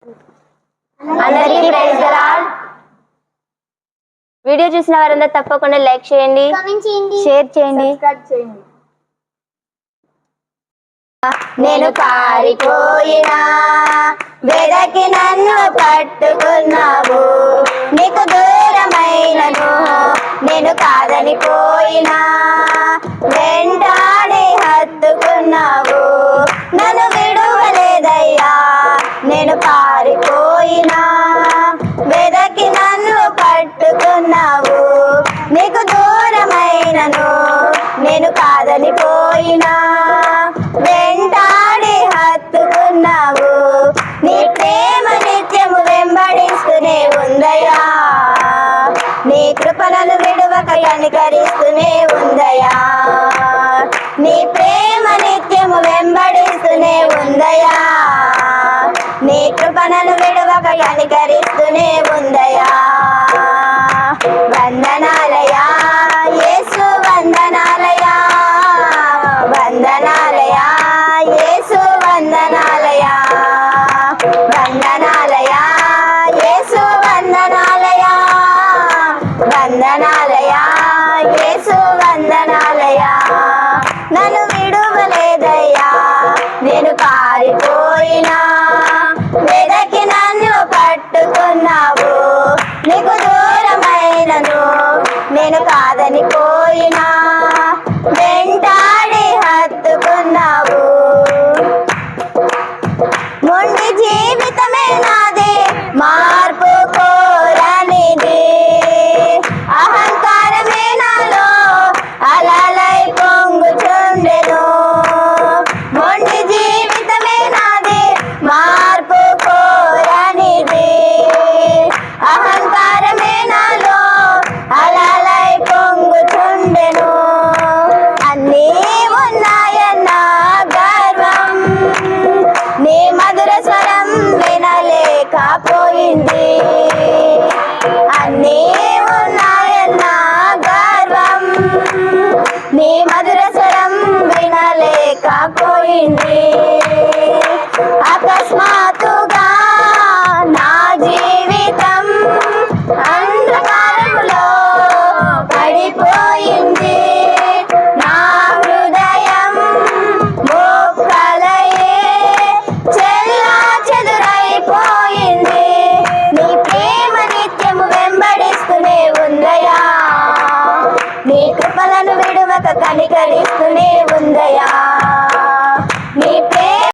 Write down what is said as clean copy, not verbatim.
అందరికీ praise the lord. Video చూసిన వారందరూ తప్పకుండా లైక్ చేయండి, కామెంట్ చేయండి, షేర్ చేయండి, సబ్స్క్రైబ్ చేయండి. నేను పారిపోయినా వెదకి నన్ను పట్టుకున్నావు, నీకు దూరమైనను నేను కాదని పోయినా వెంటాడి హత్తుకున్నావు, నన్ను విడువలేదయ్యా. నేను పారిపోయినా వెదకి నన్ను పట్టుకున్నావు, నీకు దూరమైనను నేను కాదని పోయినా వెంటాడి హత్తుకున్నావు. నీ ప్రేమ నిత్యము వెంబడిస్తూనే ఉందయా, నీ కృపలను విడువక కనికరిస్తూనే ఉందయా. నీ ప్రేమ నిత్యము వెంబడిస్తూనే ఉందయా, నీ కృపలను విడువక కనికరిస్తూనే ఉందయా. వందనాలయా యేసు, వందనాలయా, వందనాలయా యేసు, వందనాలయా, వందనాలయా యేసు, వందనాలయా, వందనాలయా యేసు, వందనాలయా. నన్ను విడువలేదయ్యా, నేను పారిపోయినా వెదకి నన్ను పట్టుకున్నావు, నీకు దూరమైనను నేను కాదని పోయినా వెంటాడి హత్తుకున్నావు. మొండి జీవితమే నాది, మార్పు కోరనిది, అహంకారమే నాలో అలలై పొంగుచుండెను. మొండి జీవితమే నాది, మార్పు కోరనిది, అహంకారమే నాలో అలలై పొంగుచుండెను. అన్నీ ఉన్నాయన్న గర్వం నీ మధుర స్వరం వినలేకపోయింది. అన్నీ ఉన్నాయన్న గర్వం నీ మధుర స్వరం వినలేకపోయింది.